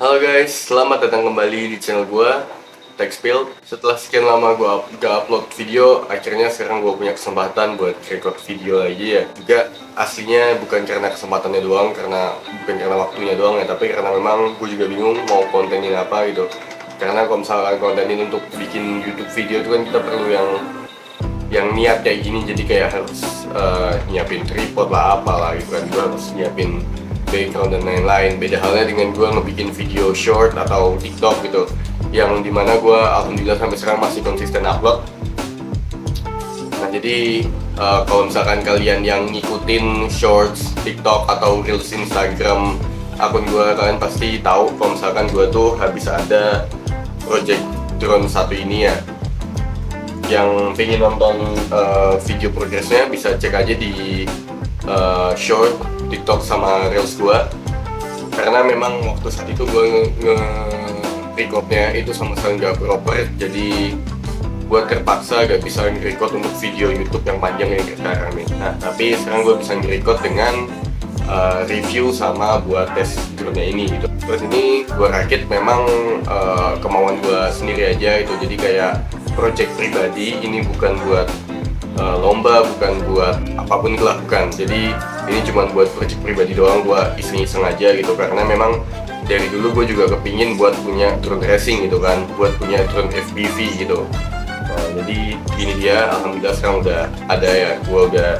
Halo guys, selamat datang kembali di channel gua, TechSpill. Setelah sekian lama gua gak upload video, akhirnya sekarang gua punya kesempatan buat record video lagi ya. Juga aslinya bukan karena kesempatannya doang, bukan karena waktunya doang ya, tapi karena memang gue juga bingung mau kontenin apa gitu. Karena kalau misalkan kontenin untuk bikin YouTube video itu kan kita perlu yang niat kayak gini, jadi kayak harus nyiapin tripod lah apalah gitu kan. Gue harus nyiapin background dan lain-lain. Beda halnya dengan gue ngebikin video short atau TikTok gitu, yang dimana gue alhamdulillah sampai sekarang masih konsisten upload. Nah jadi kalau misalkan kalian yang ngikutin shorts TikTok atau reels Instagram akun gue, kalian pasti tahu kalau misalkan gue tuh habis ada project drone satu ini ya. Yang pengen nonton video progresnya bisa cek aja di short TikTok sama reels gua, karena memang waktu saat itu gua nge-recordnya itu sama sekali nggak proper, jadi gua terpaksa gak bisa nge-record untuk video YouTube yang panjang yang sekarang nih. Nah tapi sekarang gua bisa nge-record dengan review sama buat tes drone-nya ini gitu. Terus ini gua rakit memang kemauan gua sendiri aja itu, jadi kayak project pribadi, ini bukan buat lomba, bukan buat apapun lah, bukan. Jadi ini cuma buat project pribadi doang, gua iseng-iseng aja gitu, karena memang dari dulu gue juga kepingin buat punya drone racing gitu kan, buat punya drone FPV gitu. Nah, jadi ini dia, alhamdulillah sekarang udah ada ya, gue udah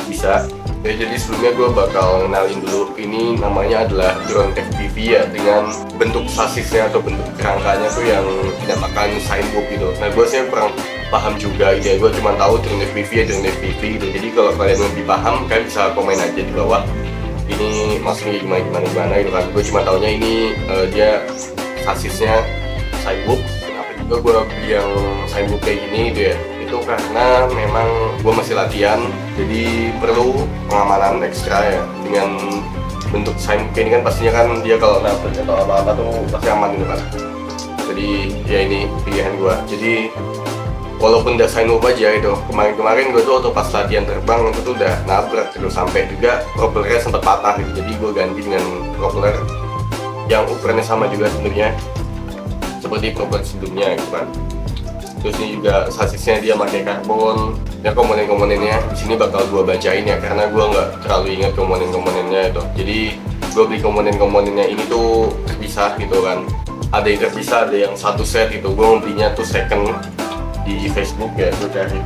bisa. Ya, jadi sebelumnya gue bakal kenalin dulu, ini namanya adalah drone FPV ya, dengan bentuk sasisnya atau bentuk kerangkanya tuh yang dinamakan Shinebook gitu. Nah gue sih kurang paham juga gitu ya, gue cuma tahu drone FPV ya drone FPV gitu. Jadi kalau kalian lebih paham, kalian bisa komen aja di bawah ini maksudnya gimana gitu kan. Gue cuma taunya ini dia sasisnya Shinebook. Kenapa juga gue beli yang Shinebook kayak gini gitu ya, itu karena memang gue masih latihan, jadi perlu pengamanan ekstra ya. Dengan bentuk Shinebook ini kan pastinya kan dia kalau nabrak atau apa-apa tuh pasti aman gitu kan. Jadi ya ini pilihan gue. Jadi walaupun udah Shinebook aja itu, kemarin gue tuh waktu pas latihan terbang itu tuh udah nabrak terus, sampai juga propellernya sempat patah gitu. Jadi gue ganti dengan propeller yang ukurannya sama juga sebenarnya seperti propeller sebelumnya gitu kan. Terus ini juga sasisnya dia pakai karbon. Ya komponen-komponennya di sini bakal gua bacain ya, karena gua nggak terlalu ingat komponen-komponennya itu. Jadi gua beli komponen-komponennya ini tuh terpisah gitu kan. Ada yang terpisah, ada yang satu set gitu. Gua belinya tuh second di Facebook ya, gua cari.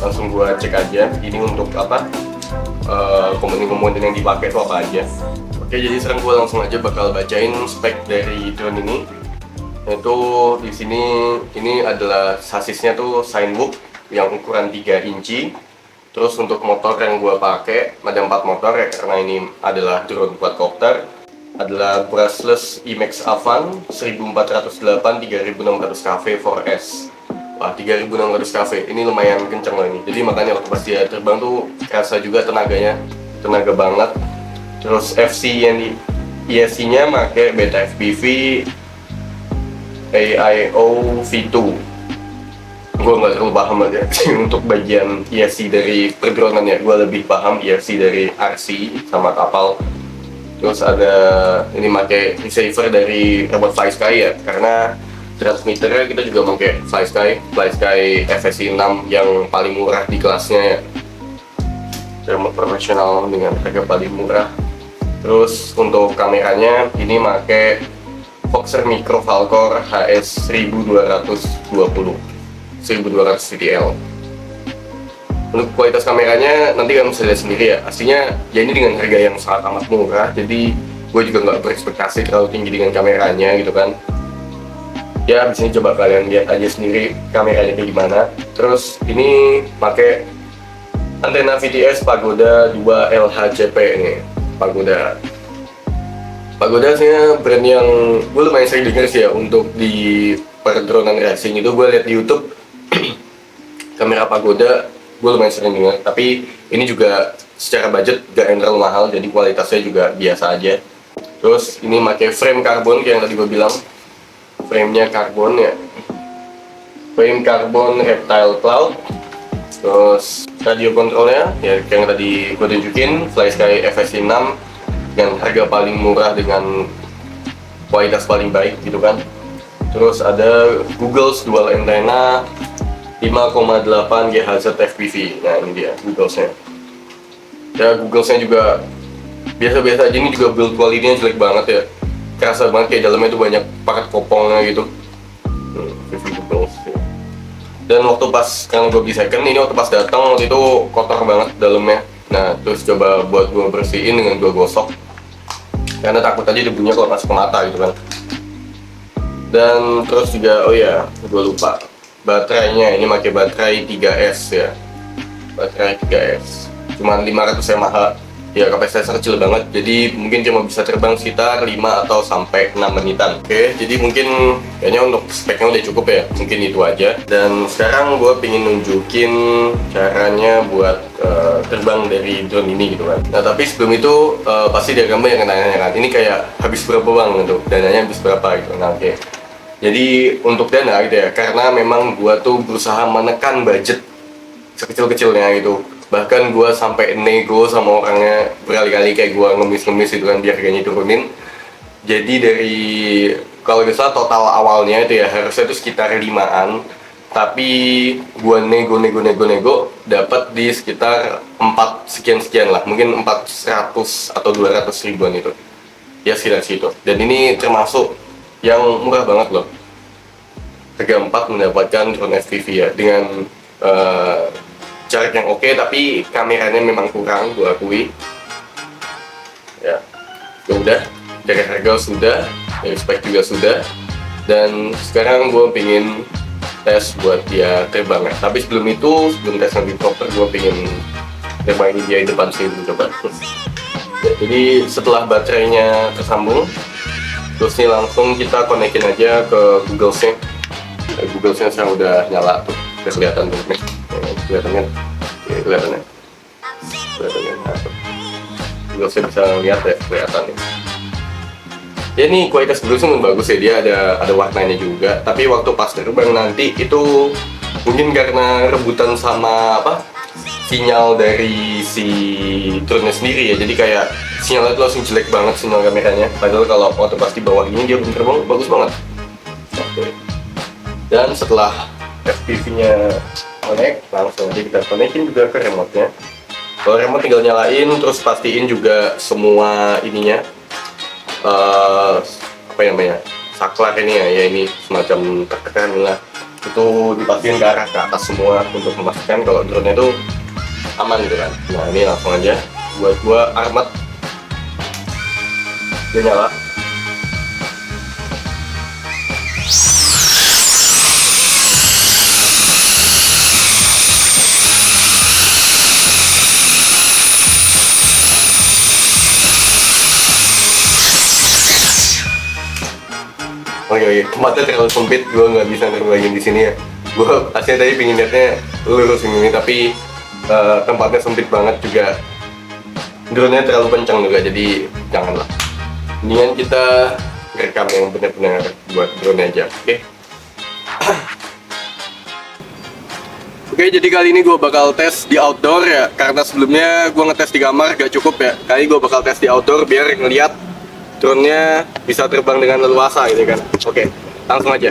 Langsung gua cek aja ini untuk apa, komponen-komponen yang dipakai itu apa aja. Oke, jadi sekarang gua langsung aja bakal bacain spek dari drone ini. Itu di sini ini adalah sasisnya tuh Shinebook yang ukuran 3 inci. Terus untuk motor yang gua pakai ada 4 motor ya, karena ini adalah drone quadcopter. Adalah brushless IMAX Avan 1408 3600 kV 4S. Wah, 3600 kV ini lumayan kenceng loh ini. Jadi makanya waktu pas dia terbang tuh kerasa juga tenaganya, tenaga banget. Terus FC yang di ESC-nya pakai Beta FPV AIO V2. Gue nggak terlalu paham aja untuk bagian ESC dari perdronan ya, gue lebih paham ESC dari RC sama kapal. Terus ada ini pakai receiver dari Robot FlySky ya, karena transmitternya kita juga pakai FlySky FSI 6 yang paling murah di kelasnya ya, remote profesional dengan harga paling murah. Terus untuk kameranya ini pakai Foxer Micro Falcor HS 1200 TTL. Untuk kualitas kameranya nanti kalian bisa lihat sendiri ya. Aslinya ya ini dengan harga yang sangat amat murah, jadi gue juga nggak berekspektasi terlalu tinggi dengan kameranya gitu kan. Ya di sini coba kalian lihat aja sendiri kameranya kayak gimana. Terus ini pakai antena VTS Pagoda 2 LHCP ini. Pagoda sih brand yang gue lumayan sering denger sih ya untuk di perdronan racing itu. Gue lihat di YouTube kamera Pagoda gue lumayan sering denger, tapi ini juga secara budget gak yang terlalu mahal, jadi kualitasnya juga biasa aja. Terus ini pakai frame karbon kayak yang tadi gue bilang, framenya karbon ya, frame karbon Reptile Cloud. Terus radio kontrolnya ya kayak yang tadi gue tunjukin, FlySky FSI 6 dengan harga paling murah dengan kualitas paling baik gitu kan. Terus ada Google's dual antenna 5,8 GHz FPV. Nah ini dia Google's-nya. Ya Google's-nya juga biasa-biasa aja, ini juga build quality-nya jelek banget ya. Kerasa banget kayak dalamnya tuh banyak paket kopongnya gitu. FPV Google's. Dan waktu pas, karena gue beli second, ini waktu pas datang waktu itu kotor banget dalamnya. Nah terus coba buat gue bersihin dengan gue gosok, karena takut aja debunya kalau masuk ke mata gitu kan. Dan terus juga, oh ya, gue lupa baterainya, ini pakai baterai 3S ya. Baterai 3S cuman 500 mAh ya, kapasitasnya kecil banget, jadi mungkin cuma bisa terbang sekitar 5 atau sampai 6 menitan. Oke, jadi mungkin kayaknya untuk speknya udah cukup ya, mungkin itu aja. Dan sekarang gue pengen nunjukin caranya buat terbang dari drone ini gitu kan. Nah tapi sebelum itu pasti dia gambar yang nanya kan, ini kayak habis berapa bang gitu, dananya habis berapa gitu. Nah oke, jadi untuk dana gitu ya, karena memang gue tuh berusaha menekan budget sekecil-kecilnya gitu. Bahkan gue sampai nego sama orangnya berkali-kali, kayak gue ngemis-ngemis itu kan biar harganya turunin. Jadi dari, kalau nggak salah total awalnya itu ya harusnya itu sekitar 5-an, tapi gue nego dapat di sekitar 4 sekian lah, mungkin 400 atau 200 ribuan itu ya, sekitar situ. Dan ini termasuk yang murah banget loh, harga 4 mendapatkan drone FPV ya, dengan jarak yang oke, tapi kameranya memang kurang, gue akui ya. Ya udah, dari harga sudah, dari spek juga sudah, dan sekarang gue pengen tes buat dia terbang ya. Tapi sebelum itu, sebelum tes lebih proper, gue pengen terbangin dia di depan sini dulu, coba ya. Jadi setelah baterainya tersambung, terus ini langsung kita konekin aja ke Google Sync. Google Sync sekarang udah nyala tuh, udah kelihatan tuh nih. Kelihatannya, Google Sync bisa lihat ya, kelihatan nih. Ya ini kualitas Google Sync bagus ya, dia ada warnanya juga. Tapi waktu pas terbang nanti itu mungkin karena rebutan sama apa, sinyal dari si drone-nya sendiri ya, jadi kayak sinyalnya itu langsung jelek banget, sinyal kameranya. Padahal kalau waktu pas di bawah ini dia bener-bener bagus banget. Oke. Dan setelah FPV-nya connect, langsung aja kita konekin juga ke remote-nya. Kalau remote tinggal nyalain, terus pastiin juga semua ininya, apa namanya, saklar ini ya, ini semacam tekan lah, itu dipastiin ke arah ke atas semua untuk memastikan kalau drone-nya itu aman gitu kan. Nah ini langsung aja buat gua armat, dia nyala. Oh iya, tempatnya terlalu sempit, gue nggak bisa nerbangin di sini ya. Gue aslinya tadi pingin liatnya lurus ini, tapi tempatnya sempit banget juga. Drone-nya terlalu kencang juga, jadi janganlah. Mendingan kita rekam yang benar-benar buat drone aja, oke? Oke, jadi kali ini gue bakal tes di outdoor ya, karena sebelumnya gue ngetes di kamar gak cukup ya. Kali gue bakal tes di outdoor biar ngeliat drone-nya bisa terbang dengan leluasa gitu kan. Oke, langsung aja.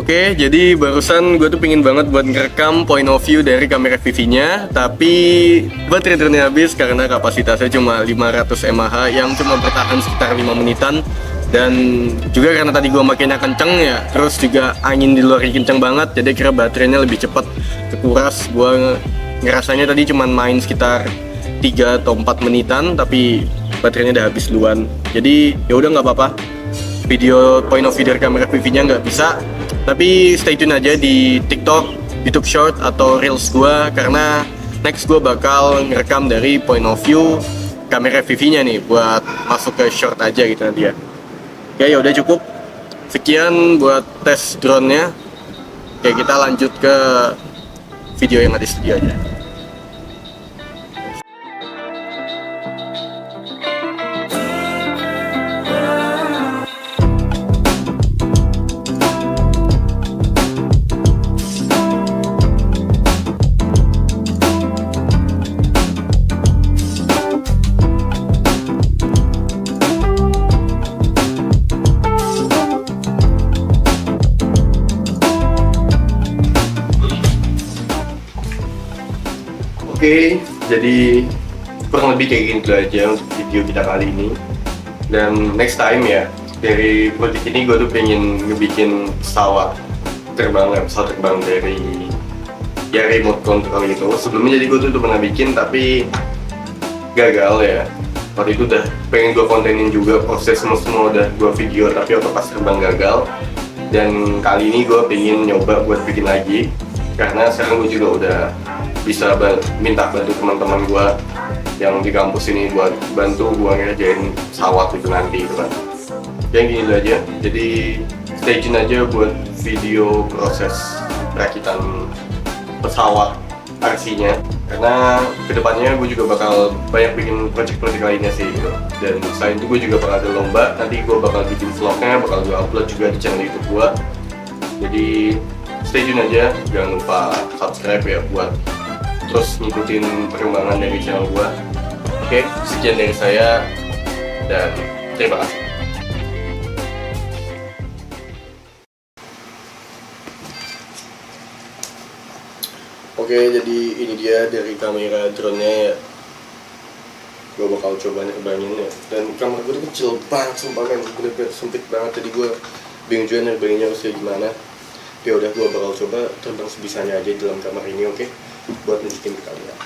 Oke, jadi barusan gue tuh pingin banget buat ngerekam point of view dari kamera VV-nya, tapi baterai habis karena kapasitasnya cuma 500 mAh yang cuma bertahan sekitar 5 menitan. Dan juga karena tadi gue makainya kenceng ya, terus juga angin di luar kenceng banget, jadi kira baterainya lebih cepat kekuras. Gue ngerasanya tadi cuma main sekitar 3 atau 4 menitan, tapi baterainya udah habis duluan. Jadi ya udah nggak apa-apa, video point of view dari kamera VV-nya nggak bisa, tapi stay tune aja di TikTok, YouTube Short atau Reels gua, karena next gua bakal ngerekam dari point of view kamera VV-nya nih buat masuk ke short aja gitu nanti ya. Ya udah cukup. Sekian buat tes drone-nya. Oke, kita lanjut ke video yang ada di studio aja. Oke, jadi kurang lebih kayak gini dulu aja untuk video kita kali ini. Dan next time ya, dari project ini gue tuh pengen ngebikin pesawat terbang dari ya remote control gitu. Sebelumnya jadi gue tuh pernah bikin tapi gagal ya. Waktu itu udah pengen gue kontenin juga, proses semua udah gue video tapi waktu pas terbang gagal. Dan kali ini gue pengen nyoba buat bikin lagi, karena sekarang gue juga udah bisa minta bantu teman-teman gue yang di kampus ini buat bantu gue ngerjain pesawat itu nanti gitu kan. Yang gini dulu aja, jadi stay tune aja buat video proses perakitan pesawat RC-nya, karena kedepannya gue juga bakal banyak bikin project-project lainnya sih gitu. Dan selain itu gue juga bakal ada lomba, nanti gue bakal bikin vlognya, bakal gue upload juga di channel YouTube gue. Jadi stay tune aja, jangan lupa subscribe ya buat terus ngikutin perkembangan dari channel gua. Oke, sekian dari saya dan terima kasih. Oke, jadi ini dia dari kamera drone-nya ya. Gua bakal coba nerbangin ya. Dan kamera gua tuh kecil banget, sumpah kan, bener-bener sempit banget. Jadi gua bingung juga nerbanginnya harus kayak gimana. Ya udah, gua bakal coba terbang sebisanya aja di dalam kamar ini, oke? Buat nunjukin ke kalian.